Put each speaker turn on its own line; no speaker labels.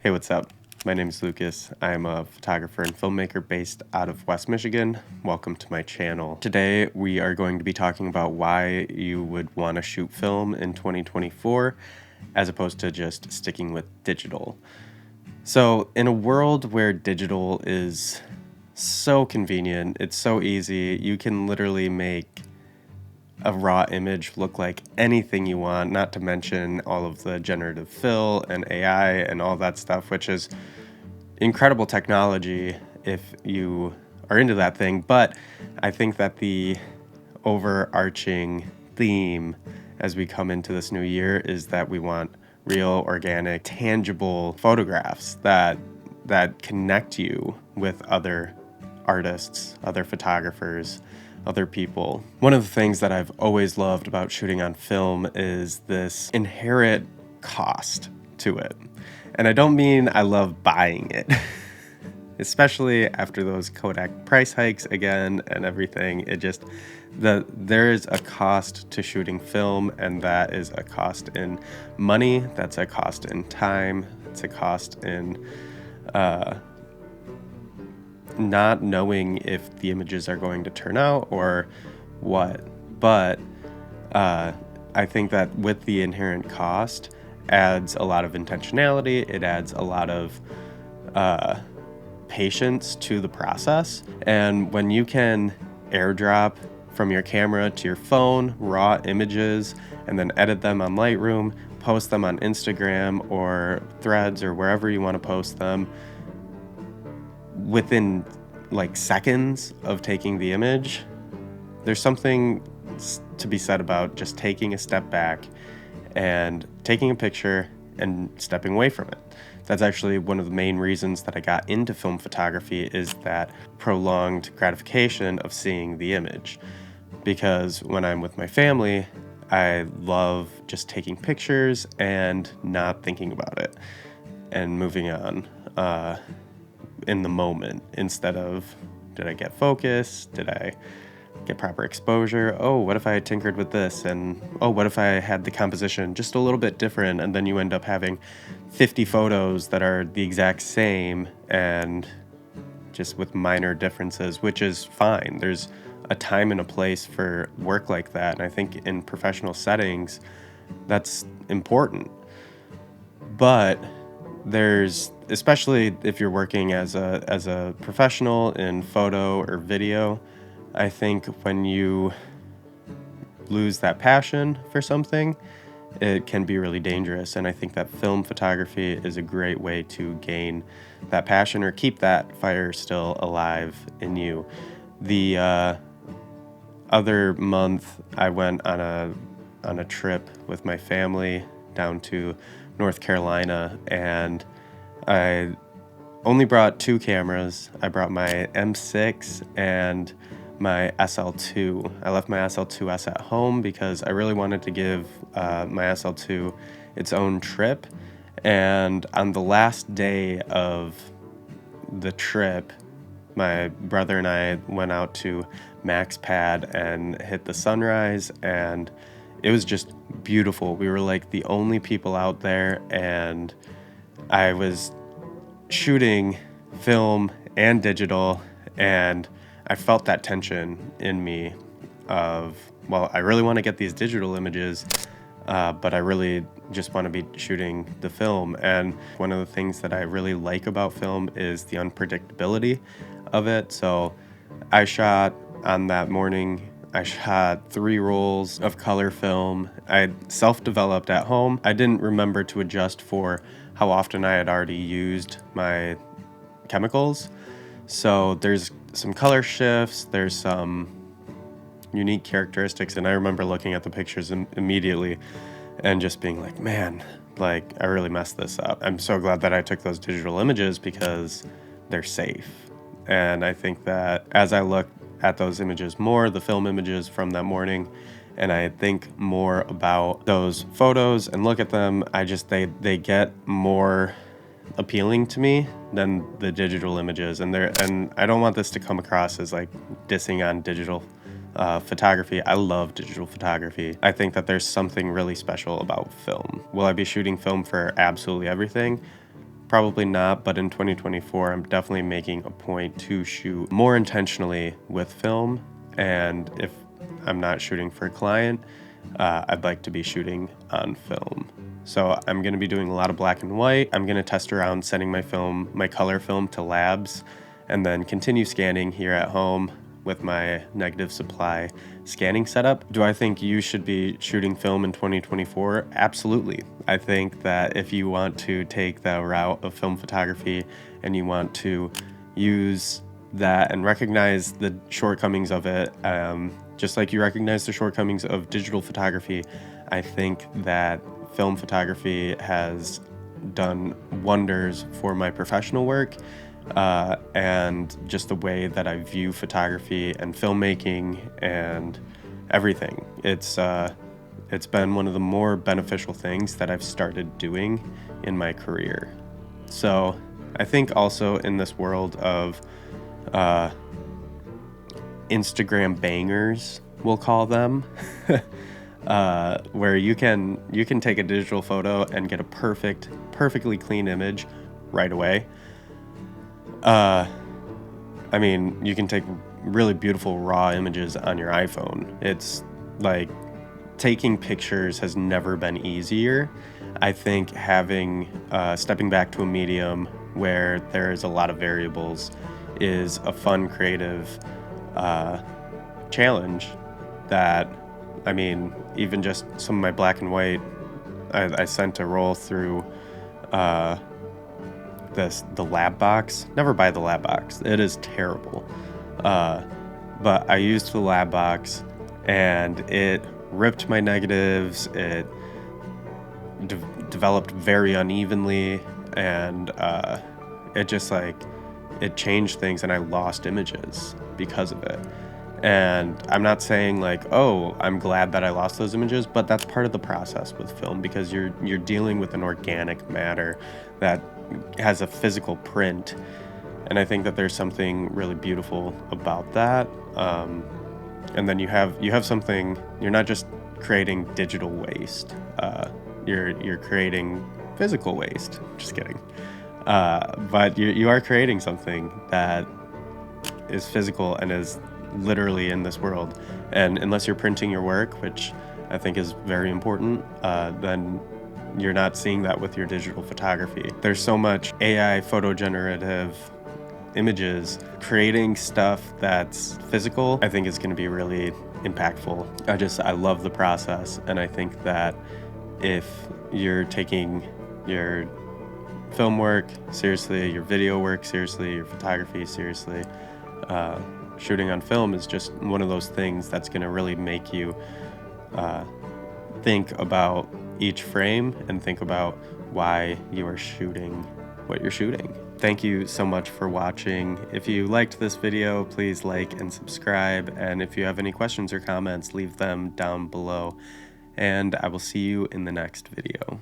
Hey, what's up? My name is Lucas. I'm a photographer and filmmaker based out of West Michigan. Welcome to my channel. Today, we are going to be talking about why you would want to shoot film in 2024 as opposed to just sticking with digital. So, in a world where digital is so convenient, it's so easy, you can literally make a raw image look like anything you want, not to mention all of the generative fill and AI and all that stuff, which is incredible technology if you are into that thing. But I think that the overarching theme as we come into this new year is that we want real, organic, tangible photographs that connect you with other artists, other photographers, other people. One of the things that I've always loved about shooting on film is this inherent cost to it. And I don't mean I love buying it, especially after those Kodak price hikes again and everything. There is a cost to shooting film, and that is a cost in money, that's a cost in time, it's a cost in not knowing if the images are going to turn out or what. But I think that with the inherent cost adds a lot of intentionality. It adds a lot of patience to the process. And when you can airdrop from your camera to your phone raw images and then edit them on Lightroom, post them on Instagram or Threads or wherever you want to post them, within like seconds of taking the image, there's something to be said about just taking a step back and taking a picture and stepping away from it. That's actually one of the main reasons that I got into film photography, is that prolonged gratification of seeing the image. Because when I'm with my family, I love just taking pictures and not thinking about it and moving on in the moment, instead of, did I get focus? Did I get proper exposure? Oh, what if I had tinkered with this? And oh, what if I had the composition just a little bit different? And then you end up having 50 photos that are the exact same and just with minor differences, which is fine. There's a time and a place for work like that. And I think in professional settings, that's important. But there's, especially if you're working as a professional in photo or video, I think when you lose that passion for something, it can be really dangerous. And I think that film photography is a great way to gain that passion or keep that fire still alive in you. The other month, I went on a trip with my family down to North Carolina, and I only brought two cameras. I brought my M6 and my SL2. I left my SL2S at home because I really wanted to give my SL2 its own trip. And on the last day of the trip, my brother and I went out to Max Pad and hit the sunrise, and it was just beautiful. We were like the only people out there, and I was shooting film and digital, and I felt that tension in me of, well, I really want to get these digital images, but I really just want to be shooting the film. And one of the things that I really like about film is the unpredictability of it. So I shot on that morning, I shot 3 rolls of color film. I self-developed at home. I didn't remember to adjust for how often I had already used my chemicals. So there's some color shifts, there's some unique characteristics, and I remember looking at the pictures immediately and just being like, man, like I really messed this up. I'm so glad that I took those digital images because they're safe. And I think that as I look at those images more, the film images from that morning, and I think more about those photos and look at them, they get more appealing to me than the digital images. And I don't want this to come across as like dissing on digital photography. I love digital photography. I think that there's something really special about film. Will I be shooting film for absolutely everything? Probably not, but in 2024, I'm definitely making a point to shoot more intentionally with film. And if I'm not shooting for a client, I'd like to be shooting on film. So I'm going to be doing a lot of black and white. I'm going to test around sending my color film to labs, and then continue scanning here at home with my negative supply scanning setup. Do I think you should be shooting film in 2024? Absolutely. I think that if you want to take the route of film photography and you want to use that and recognize the shortcomings of it, just like you recognize the shortcomings of digital photography, I think that film photography has done wonders for my professional work. And just the way that I view photography and filmmaking and everything. It's been one of the more beneficial things that I've started doing in my career. So I think also in this world of Instagram bangers, we'll call them, where you can take a digital photo and get a perfectly clean image right away. I mean, you can take really beautiful raw images on your iPhone. It's like taking pictures has never been easier. I think having stepping back to a medium where there's a lot of variables is a fun, creative challenge that, I mean, even just some of my black and white, I sent a roll through the lab box. Never buy the lab box. It is terrible. But I used the lab box and it ripped my negatives. It developed very unevenly, and it changed things, and I lost images because of it. And I'm not saying like, oh, I'm glad that I lost those images, but that's part of the process with film, because you're dealing with an organic matter that has a physical print. And I think that there's something really beautiful about that. And then you have something, you're not just creating digital waste. You're creating physical waste. Just kidding. But you are creating something that is physical and is literally in this world. And unless you're printing your work, which I think is very important, then you're not seeing that with your digital photography. There's so much AI photo generative images. Creating stuff that's physical, I think is going to be really impactful. I love the process, and I think that if you're taking your film work seriously, your video work seriously, your photography seriously, shooting on film is just one of those things that's going to really make you think about each frame and think about why you are shooting what you're shooting. Thank you so much for watching. If you liked this video, please like and subscribe. And if you have any questions or comments, leave them down below. And I will see you in the next video.